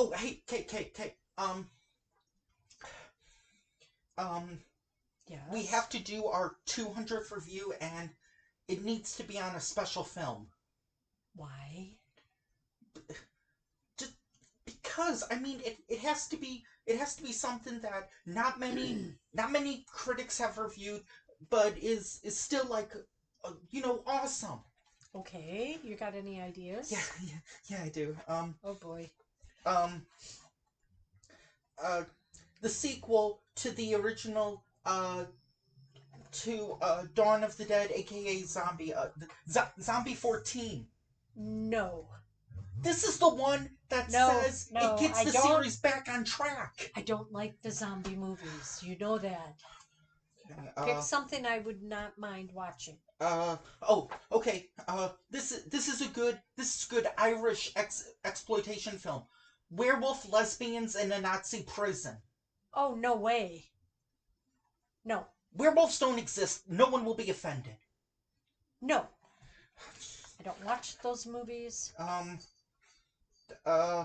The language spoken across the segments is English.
Oh, hey, Kate. We Yes. have to do our 200th review, and it needs to be on a special film. Why? Just because, I mean, it has to be something that not many critics have reviewed, but is still like, awesome. Okay, you got any ideas? Yeah, I do. Oh boy. Um, uh, the sequel to the original, to Dawn of the Dead, aka Zombie 14. No. This is the one that No, says it no, gets the series back on track. I don't like the zombie movies. You know that. Okay, Pick something I would not mind watching. Okay. This is good Irish exploitation film. Werewolf lesbians in a Nazi prison. Oh, no way. No. Werewolves don't exist. No one will be offended. No. I don't watch those movies. Uh,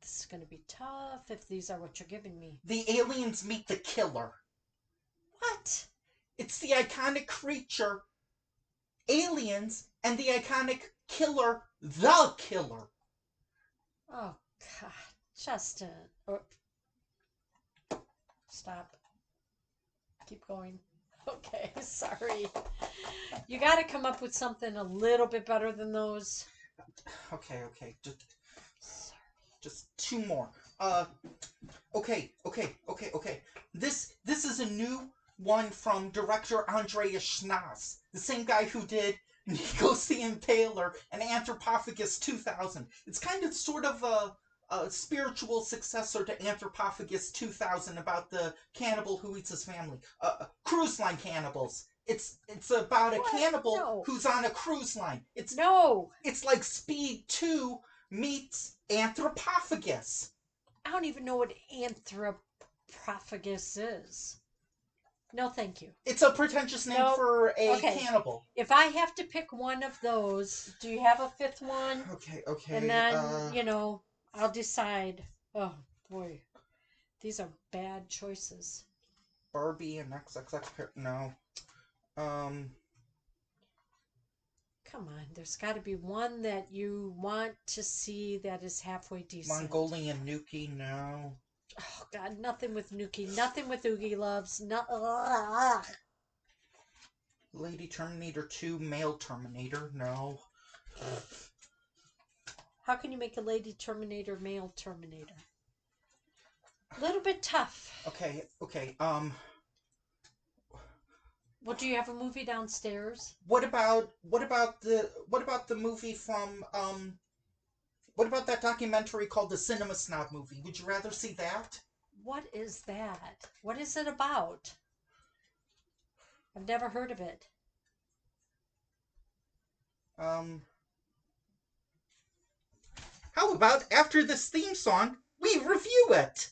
This is going to be tough if these are what you're giving me. the aliens meet the killer. What? It's the iconic creature, aliens, and the iconic killer, the killer. Oh, God. Justin. Stop. Keep going. Okay, sorry. You got to come up with something a little bit better than those. Okay. Just two more. Okay. This is a new one from director Andreas Schnaas, the same guy who did Nikos the Impaler and Anthropophagus 2000. It's kind of sort of a spiritual successor to Anthropophagus 2000 about the cannibal who eats his family. Cruise line cannibals. It's about a cannibal who's on a cruise line. It's like Speed 2 meets Anthropophagus. I don't even know what Anthropophagus is. No, thank you. It's a pretentious name for a cannibal. If I have to pick one of those, do you have a fifth one? Okay. And then, I'll decide. Oh, boy. These are bad choices. Barbie and XXX. No. Come on. There's got to be one that you want to see that is halfway decent. Mongolian Nuki. No. Oh, God. Nothing with Nuki. Nothing with Oogie Loves. Lady Terminator 2. Male Terminator. No. How can you make a Lady Terminator male Terminator? A little bit tough. Okay. Well, do you have a movie downstairs? What about the movie from what about that documentary called the Cinema Snob movie? Would you rather see that? What is that? What is it about? I've never heard of it. How about after this theme song, we review it?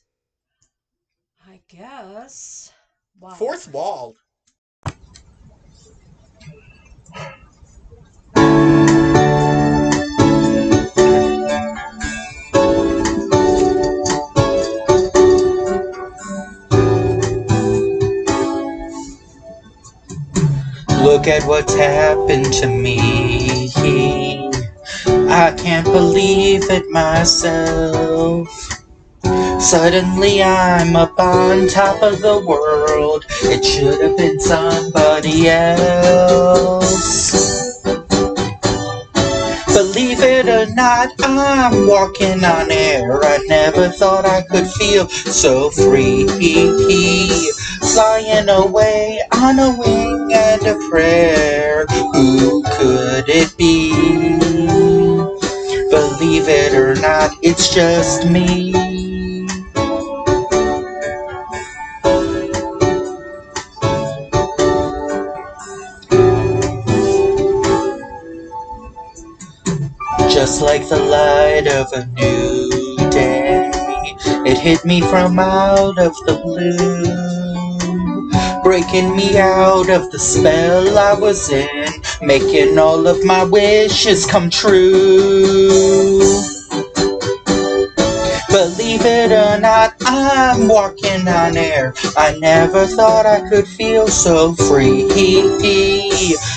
I guess. Wow. Fourth wall. Look at what's happened to me. I can't believe it myself. Suddenly I'm up on top of the world. It should have been somebody else. Believe it or not, I'm walking on air. I never thought I could feel so free. Flying away on a wing and a prayer. Who could it be? Believe it or not, it's just me. Just like the light of a new day, it hit me from out of the blue, breaking me out of the spell I was in, making all of my wishes come true. not, I'm walking on air. I never thought I could feel so free.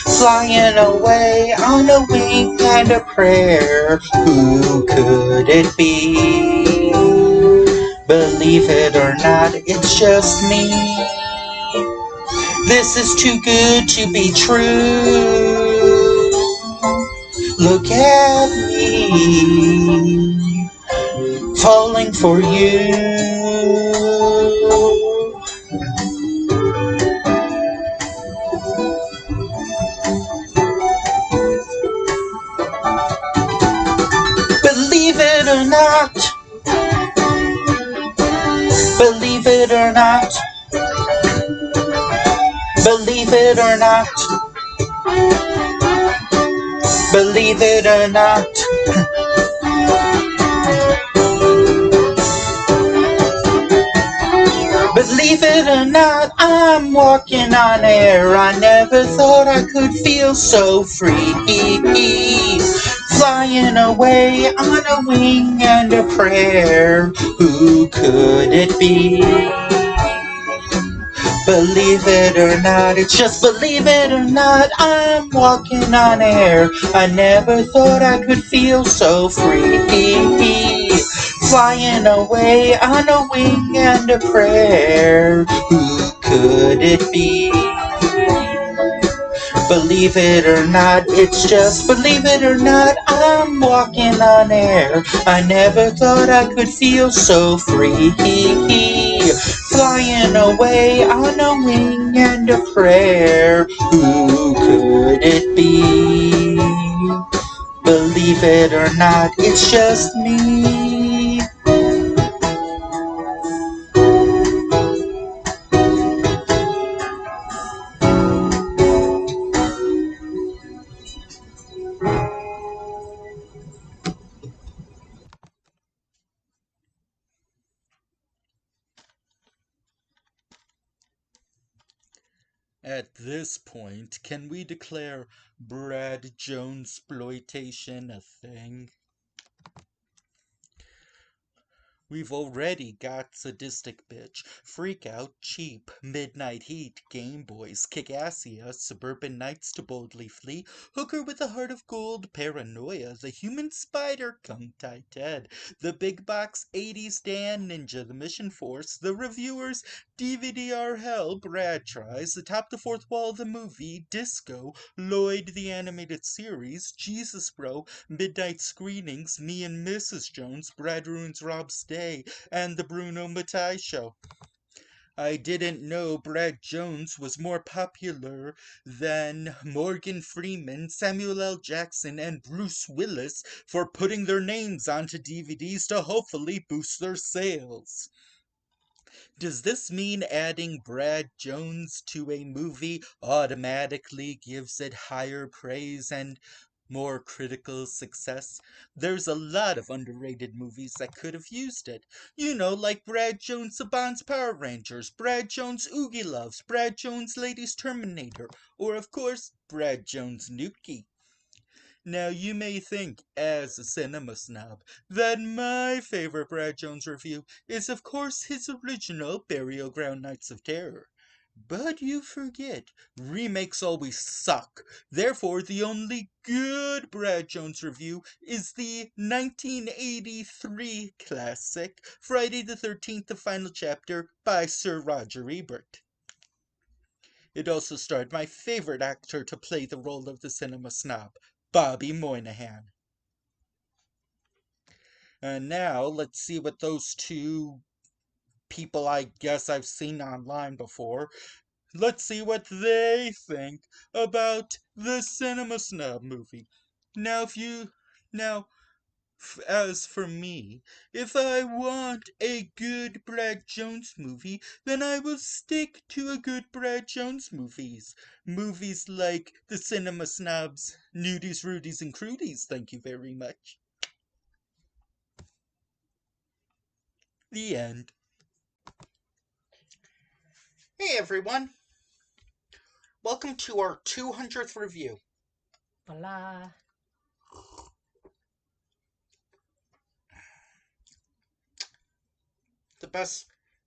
Flying away on a wing and a prayer. Who could it be? Believe it or not, it's just me. This is too good to be true. Look at me, falling for you. Believe it or not, believe it or not, believe it or not, believe it or not. Believe it or not, I'm walking on air. I never thought I could feel so free. Flying away on a wing and a prayer. Who could it be? Believe it or not, it's just believe it or not, I'm walking on air. I never thought I could feel so free. Flying away on a wing and a prayer. Who could it be? Believe it or not, it's just believe it or not, I'm walking on air. I never thought I could feel so free. Flying away on a wing and a prayer. Who could it be? Believe it or not, it's just me. At this point, can we declare Brad Jones exploitation a thing? We've already got Sadistic Bitch, Freak Out, Cheap, Midnight Heat, Game Boys, Kickassia, Suburban Nights to Boldly Flee, Hooker with a Heart of Gold, Paranoia, The Human Spider, Kung Tai Ted, The Big Box, 80s Dan, Ninja, The Mission Force, The Reviewers, DVDR Hell, Brad Tries, The Top the Fourth Wall, The Movie, Disco, Lloyd the Animated Series, Jesus Bro, Midnight Screenings, Me and Mrs. Jones, Brad Ruins Rob's Day, and The Bruno Mattei Show. I didn't know Brad Jones was more popular than Morgan Freeman, Samuel L. Jackson, and Bruce Willis for putting their names onto DVDs to hopefully boost their sales. Does this mean adding Brad Jones to a movie automatically gives it higher praise and more critical success? There's a lot of underrated movies that could have used it. You know, like Brad Jones' Saban's Power Rangers, Brad Jones' Oogie Loves, Brad Jones' Ladies Terminator, or of course, Brad Jones' Nuki. Now, you may think, as a cinema snob, that my favorite Brad Jones review is, of course, his original Burial Ground Nights of Terror. But you forget, remakes always suck. Therefore, the only good Brad Jones review is the 1983 classic Friday the 13th, The Final Chapter by Sir Roger Ebert. It also starred my favorite actor to play the role of the cinema snob, Bobby Moynihan. And now, let's see what those two people I guess I've seen online before, let's see what they think about the Cinema Snob movie. Now, as for me, if I want a good Brad Jones movie, then I will stick to a good Brad Jones movies. Movies like the Cinema Snobs, Nudies, Rudies, and Crudies, thank you very much. The end. Hey everyone, welcome to our 200th review. Voila.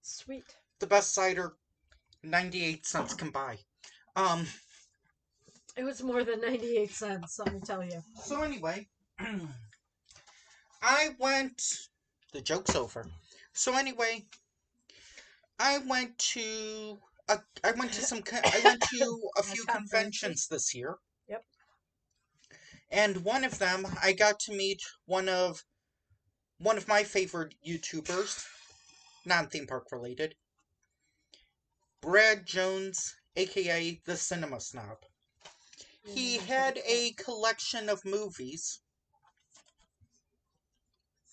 Sweet. the best cider 98 cents can buy. It was more than 98 cents, let me tell you. So anyway, I went. The joke's over. So anyway, I went to. I went to a few conventions this year. Yep. And one of them, I got to meet one of my favorite YouTubers, non-theme park related, Brad Jones, aka the Cinema Snob. He had a collection of movies.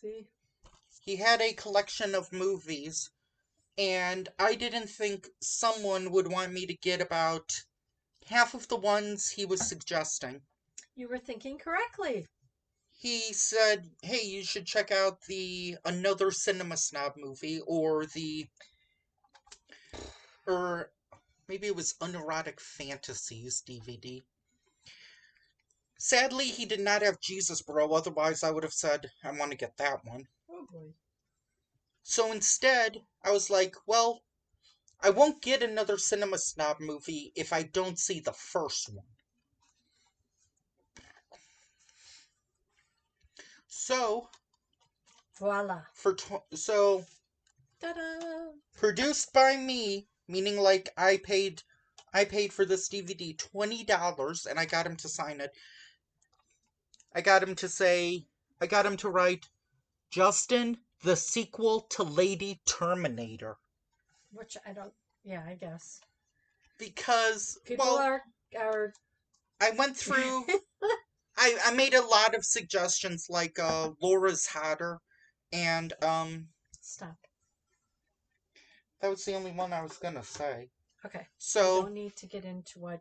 See? He had a collection of movies, and I didn't think someone would want me to get about half of the ones he was suggesting. You were thinking correctly. He said, hey, you should check out the Another Cinema Snob movie, or maybe it was Unerotic Fantasies DVD. Sadly, he did not have Jesus Bro, otherwise I would have said, I want to get that one. Oh boy. So instead, I was like, well, I won't get another Cinema Snob movie if I don't see the first one. So, Voila. Ta-da! Produced by me, meaning like I paid for this DVD $20, and I got him to sign it. I got him to write, Justin, the sequel to Lady Terminator. Which I don't. Yeah, I guess. Because People are. I went through. I made a lot of suggestions like Laura's Hotter, and Stop. that was the only one I was gonna say. Okay. So you don't need to get into what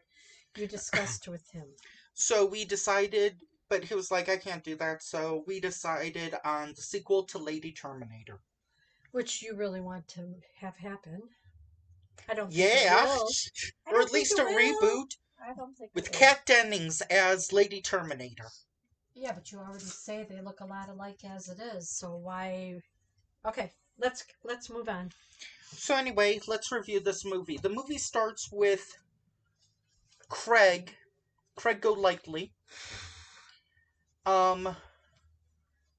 you discussed with him. So we decided, but he was like, I can't do that. So we decided on the sequel to Lady Terminator. Which you really want to have happen. I don't think Yeah, it will. or at least a reboot I don't think with it will. Kat Dennings as Lady Terminator. Yeah, but you already say they look a lot alike as it is, so why? Okay, let's move on. So anyway, let's review this movie. The movie starts with Craig Golightly,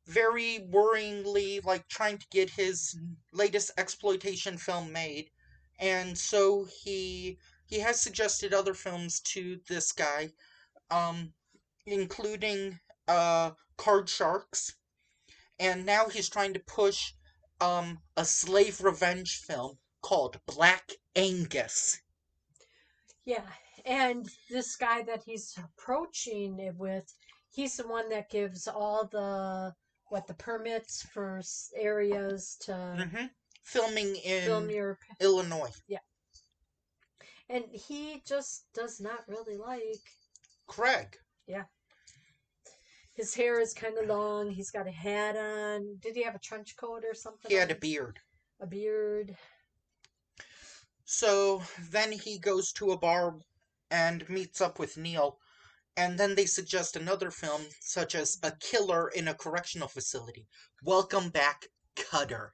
very worryingly, like, trying to get his latest exploitation film made, and so he has suggested other films to this guy, including Card Sharks, and now he's trying to push a slave revenge film called Black Angus. Yeah, and this guy that he's approaching it with, he's the one that gives all the permits for areas to filming in film your Illinois. Yeah, and he just does not really like Craig. Yeah. His hair is kind of long. He's got a hat on. Did he have a trench coat or something? He had a beard. A beard. So then he goes to a bar and meets up with Neil, and then they suggest another film, such as A Killer in a Correctional Facility. Welcome back, Cutter.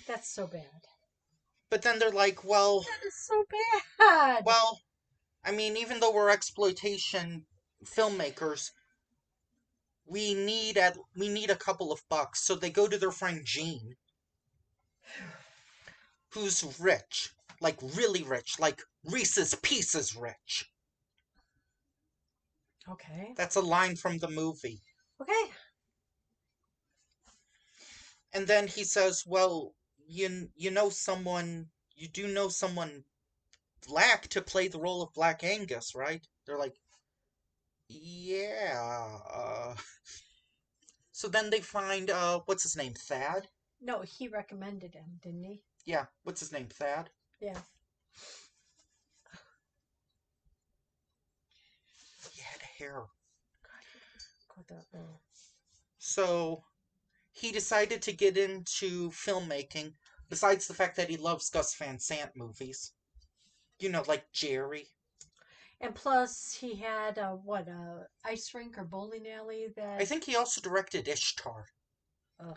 That's so bad. But then they're like, well... That is so bad! Well, I mean, even though we're exploitation filmmakers, we need a couple of bucks. So they go to their friend Gene, who's rich. Like, really rich. Like, Reese's Pieces rich. Okay. That's a line from the movie. Okay. And then he says, well, you do know someone black to play the role of Black Angus, right? They're like, yeah. So then they find, what's his name, Thad? No, he recommended him, didn't he? Yeah, what's his name, Thad? Yeah. He had hair. God. So he decided to get into filmmaking, besides the fact that he loves Gus Van Sant movies. You know, like Jerry. And plus, he had a ice rink or bowling alley that... I think he also directed Ishtar. Ugh.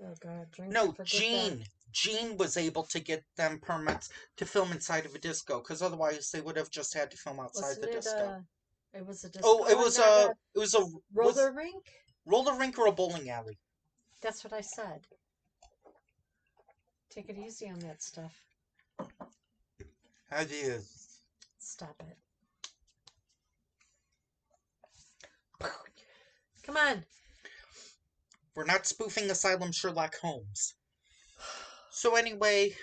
Oh God, drink. No, Forget Gene. that. Gene was able to get them permits to film inside of a disco, because otherwise they would have just had to film outside Wasn't the it disco. It was a disco. Oh, Not a it was a roller was rink. roller rink or a bowling alley. That's what I said. Take it easy on that stuff. It is. Stop it. Come on. We're not spoofing Asylum Sherlock Holmes. So anyway,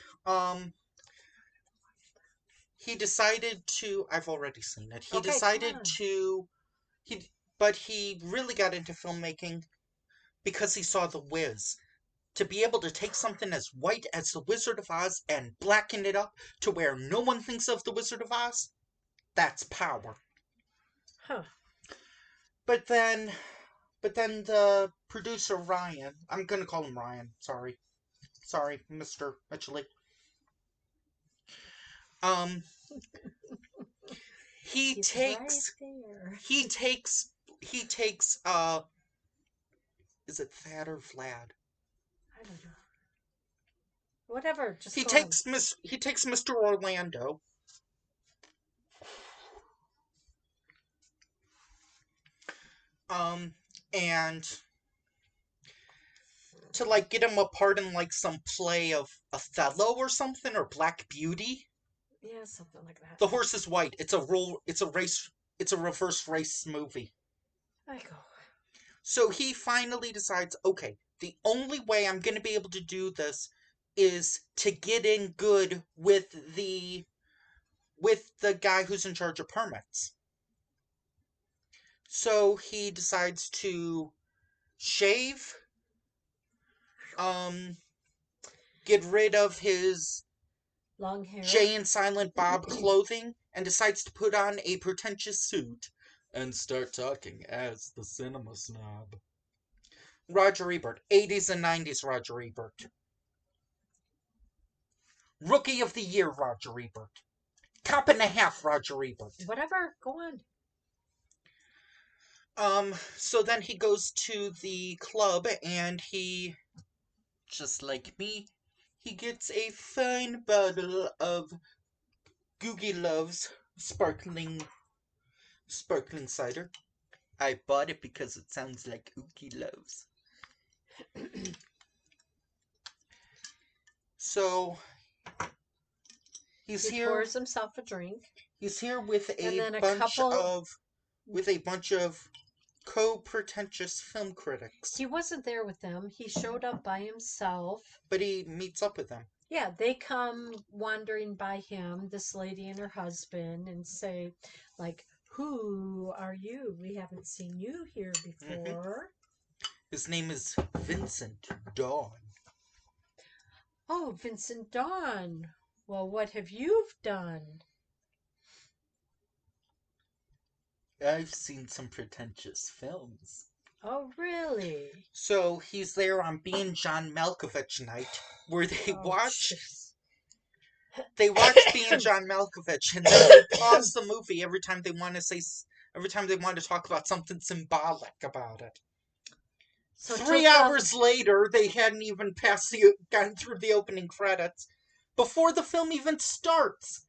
he decided to. I've already seen it. He Okay, decided come on. to. But he really got into filmmaking because he saw The Wiz. To be able to take something as white as The Wizard of Oz and blacken it up to where no one thinks of The Wizard of Oz, that's power. Huh. But then the producer Ryan, I'm gonna call him Ryan. Sorry, Mr. Mitchell. He He's takes right there. he takes is it Thad or Vlad? I don't know. Whatever, just He go on. takes Mr. Orlando. And to like get him a part in like some play of Othello or something, or Black Beauty. Yeah, something like that. The horse is white. It's a reverse race movie. I go. So he finally decides, okay, the only way I'm going to be able to do this is to get in good with the guy who's in charge of permits. So he decides to shave, get rid of his Long hair. Jay and Silent Bob clothing, and decides to put on a pretentious suit and start talking as the cinema snob. Roger Ebert, 80s and 90s Roger Ebert. Rookie of the Year Roger Ebert. Cop and a Half Roger Ebert. Whatever, go on. So then he goes to the club and he, just like me, he gets a fine bottle of Googie Love's sparkling cider. I bought it because it sounds like Oogie Loves. So he pours himself a drink. He's here with a bunch of co-pretentious film critics. He wasn't there with them. He showed up by himself. But he meets up with them. Yeah, they come wandering by him, this lady and her husband, and say, like, who are you? We haven't seen you here before. His name is Vincent Dawn. Oh, Vincent Dawn. Well, what have you done? I've seen some pretentious films. Oh, really? So he's there on Being John Malkovich night, where they watch Being John Malkovich, and then they pause the movie every time they want to talk about something symbolic about it. So 3 hours later, they hadn't even gotten through the opening credits. Before the film even starts,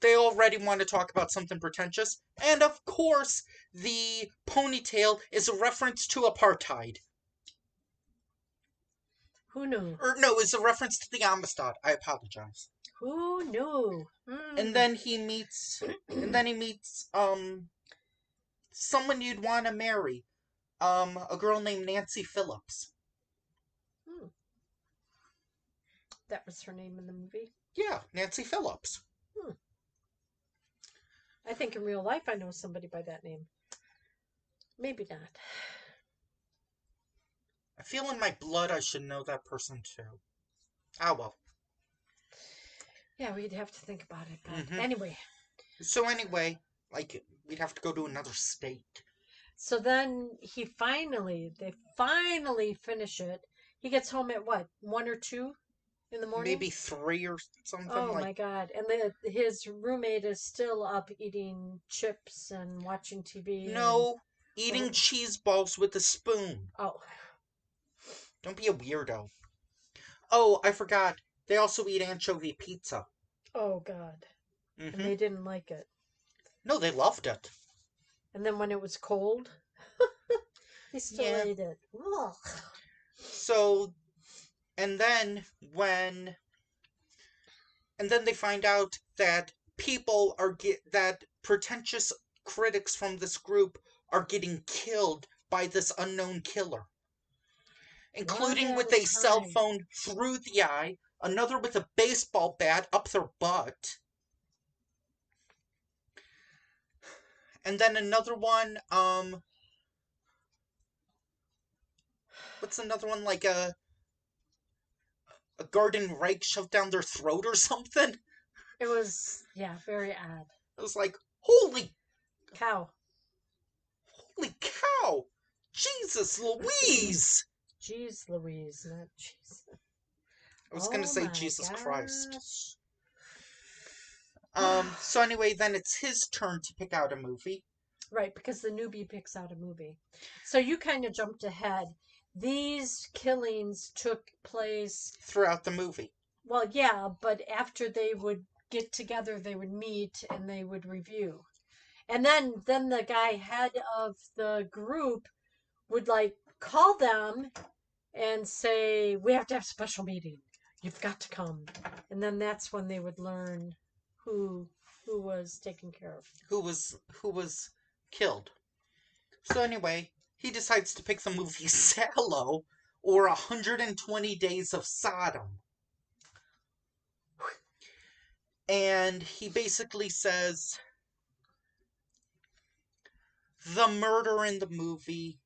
they already want to talk about something pretentious. And of course, the ponytail is a reference to apartheid. Who knew? Or no, it's a reference to the Amistad. I apologize. Who knew? And then he meets someone you'd want to marry. A girl named Nancy Phillips. That was her name in the movie? Yeah, Nancy Phillips. I think in real life I know somebody by that name. Maybe not. I feel in my blood I should know that person too. Ah, well. Yeah, we'd have to think about it. But anyway. So anyway, like, we'd have to go to another state. So then they finally finish it. He gets home at what, 1 or 2 in the morning? Maybe 3 or something. Oh my God. And his roommate is still up eating chips and watching TV. No, eating cheese balls with a spoon. Oh. Don't be a weirdo. Oh, I forgot. They also eat anchovy pizza. Oh God. And Mm-hmm. they didn't like it. No, they loved it. And then when it was cold, they still Yeah. ate it. Ugh. So, and then when, and then they find out that that pretentious critics from this group are getting killed by this unknown killer, One including at with a a cell time. phone through the eye, another with a baseball bat up their butt, and then another one, what's another one, like a garden rake shoved down their throat or something? It was, yeah, very odd. It was like, holy, Cow. holy cow! Jesus Louise! Jeez Louise, not jeez. I was gonna Oh say my Jesus Christ. gosh. So anyway, then it's his turn to pick out a movie. Right, because the newbie picks out a movie. So you kind of jumped ahead. These killings took place, Throughout the movie. well, yeah, but after they would get together, they would meet and they would review. And then the guy head of the group would like call them and say, "We have to have a special meeting. You've got to come." And then that's when they would learn who who was taken care of. Who was killed. So anyway, he decides to pick the movie Sallow or 120 Days of Sodom. And he basically says the murder in the movie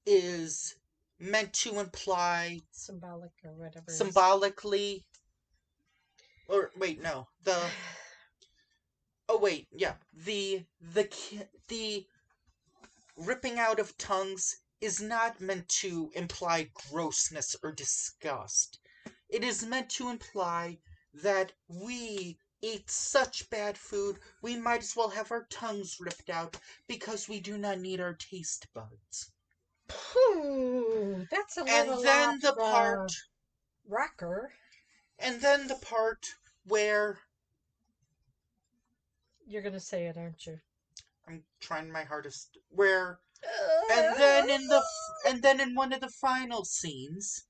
is meant to imply Symbolic or whatever it is. symbolically, or wait, no, the oh wait, yeah, the ripping out of tongues is not meant to imply grossness or disgust. It is meant to imply that we eat such bad food, we might as well have our tongues ripped out because we do not need our taste buds. That's a And little then off the part, the rocker. and then the part where You're gonna say it, aren't you? I'm trying my hardest, where, and then and then in one of the final scenes,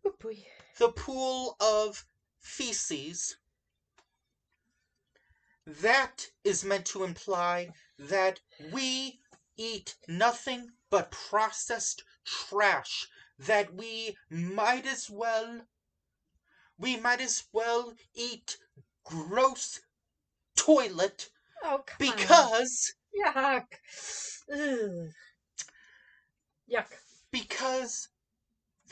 Oh boy. the pool of feces, that is meant to imply that we eat nothing but processed trash, that we might as well eat gross toilet Oh come on. because Yuck. Ugh. Yuck. because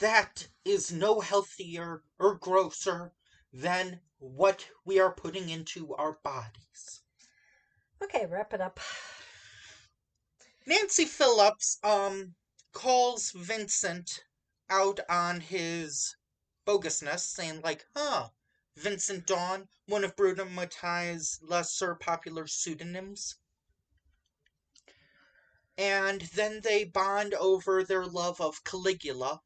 that is no healthier or grosser than what we are putting into our bodies. Okay, wrap it up. Nancy Phillips calls Vincent out on his bogusness, saying like, Vincent Dawn, one of Bruno Mattei's lesser popular pseudonyms. And then they bond over their love of Caligula.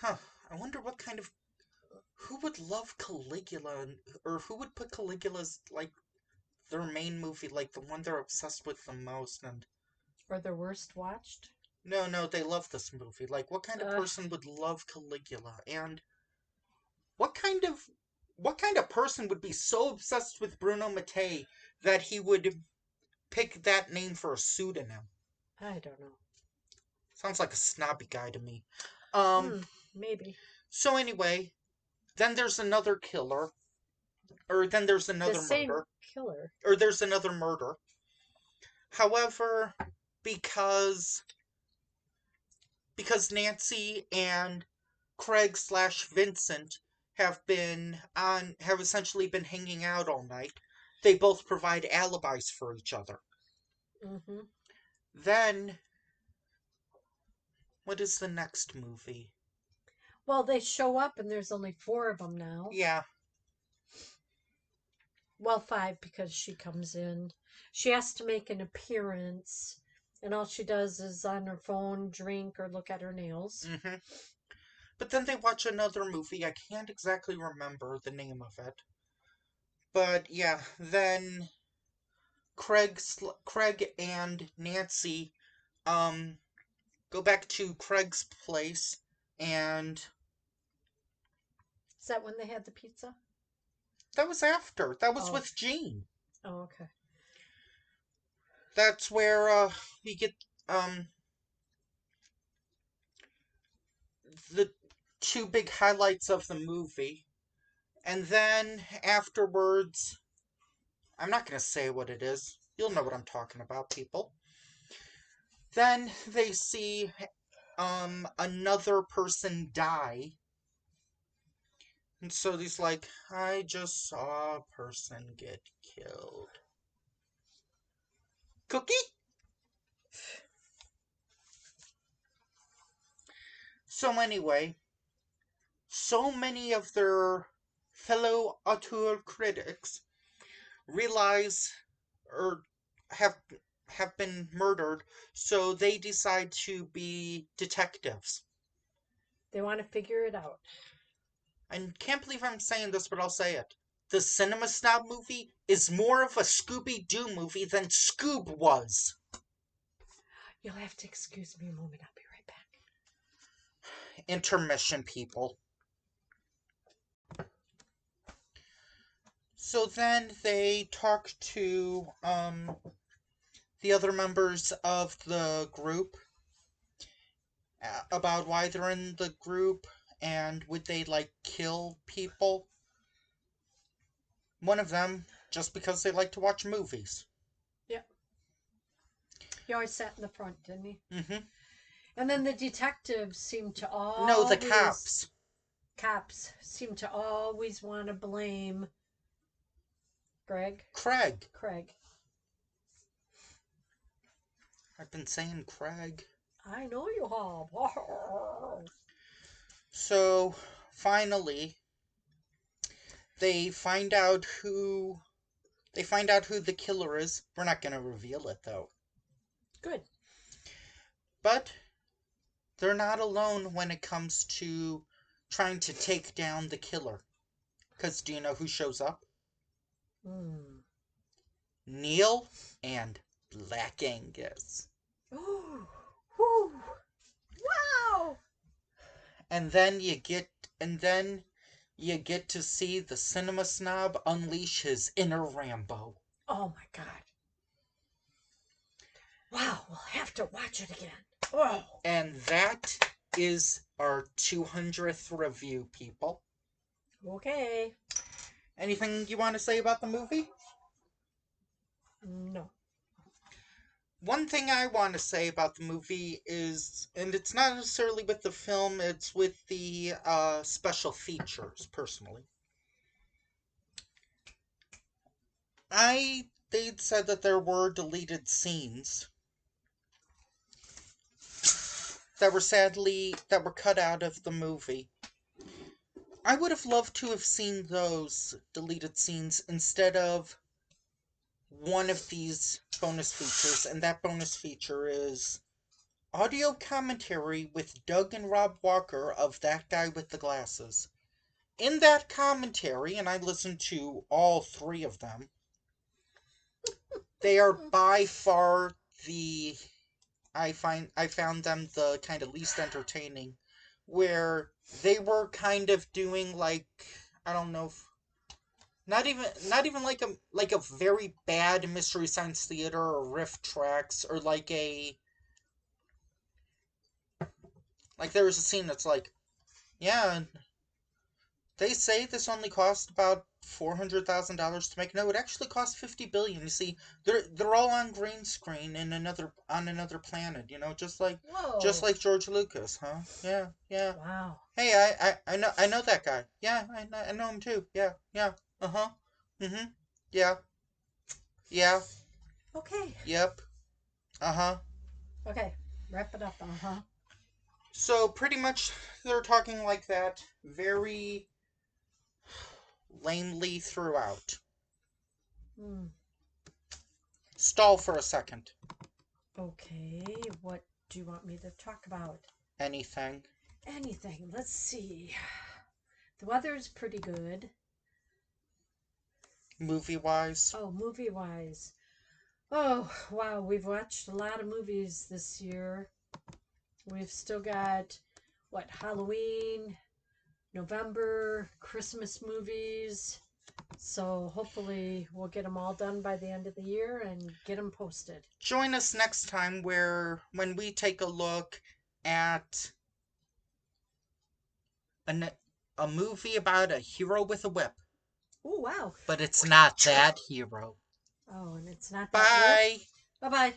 I wonder what kind of, who would love Caligula, or who would put Caligula's, like, their main movie, like, the one they're obsessed with the most, and... Or the worst watched? No, they love this movie. Like, what kind of person would love Caligula? And what kind of person would be so obsessed with Bruno Mattei that he would pick that name for a pseudonym? I don't know. Sounds like a snobby guy to me. Maybe. So anyway, then there's another killer, or then there's another The same murder, killer. or there's another murder. However, because Nancy and Craig/Vincent have essentially been hanging out all night, they both provide alibis for each other. Mm-hmm. Then, what is the next movie? Well, they show up and there's only 4 of them now. Yeah. Well, 5 because she comes in. She has to make an appearance And all she does is on her phone drink or look at her nails. Mm-hmm. But then they watch another movie. I can't exactly remember the name of it. But yeah, then Craig and Nancy go back to Craig's place, and Is that when they had the pizza? that was after. That was Oh. with Jean. Oh, okay. That's where we get the two big highlights of the movie. And then afterwards, I'm not going to say what it is. You'll know what I'm talking about, people. Then they see another person die. And so he's like, I just saw a person get killed. Cookie? So anyway, so many of their fellow auteur critics realize or have been murdered, so they decide to be detectives. They want to figure it out. I can't believe I'm saying this, but I'll say it. The Cinema Snob movie is more of a Scooby-Doo movie than Scoob was. You'll have to excuse me a moment. I'll be right back. Intermission, people. So then they talk to the other members of the group about why they're in the group and would they like kill people. One of them just because they like to watch movies. Yep. He always sat in the front, didn't he? Mm-hmm. And then the detectives seem to always... No, the cops. Cops seem to always want to blame... Craig. I've been saying Craig. I know you have. So, finally, they find out who the killer is. We're not going to reveal it, though. Good. But they're not alone when it comes to trying to take down the killer. Because do you know who shows up? Neil and Black Angus. Ooh. Wow! And then you get to see the Cinema Snob unleash his inner Rambo. Oh my god. Wow, we'll have to watch it again. Oh. And that is our 200th review, people. Okay. Anything you want to say about the movie? No. One thing I want to say about the movie is, and it's not necessarily with the film, it's with the special features, personally. They'd said that there were deleted scenes that were cut out of the movie. I would have loved to have seen those deleted scenes instead of one of these bonus features, and that bonus feature is audio commentary with Doug and Rob Walker of That Guy with the Glasses. In that commentary, and I listened to all three of them, they are by far I found them the kind of least entertaining, where they were kind of doing like, I don't know, not even like a very bad Mystery Science Theater or Riff Tracks, or like there was a scene that's like, yeah, they say this only cost about $400,000 to make. No, it actually cost $50 billion. You see, they're all on green screen on another planet. You know, just like George Lucas, huh? Yeah. Wow. Hey, I know that guy. Yeah, I know him too. Yeah. Uh-huh. Mm-hmm. Yeah. Okay. Yep. Uh-huh. Okay. Wrap it up. Uh-huh. So pretty much they're talking like that very lamely throughout. Stall for a second. Okay, what do you want me to talk about? Anything. Anything. Let's see. The weather's pretty good. Movie-wise? Oh, movie-wise. Oh, wow, we've watched a lot of movies this year. We've still got, Halloween, November, Christmas movies. So hopefully we'll get them all done by the end of the year and get them posted. Join us next time when we take a look at a movie about a hero with a whip. Oh, wow. But it's not that hero. Oh, and it's not that whip. Bye! Bye-bye.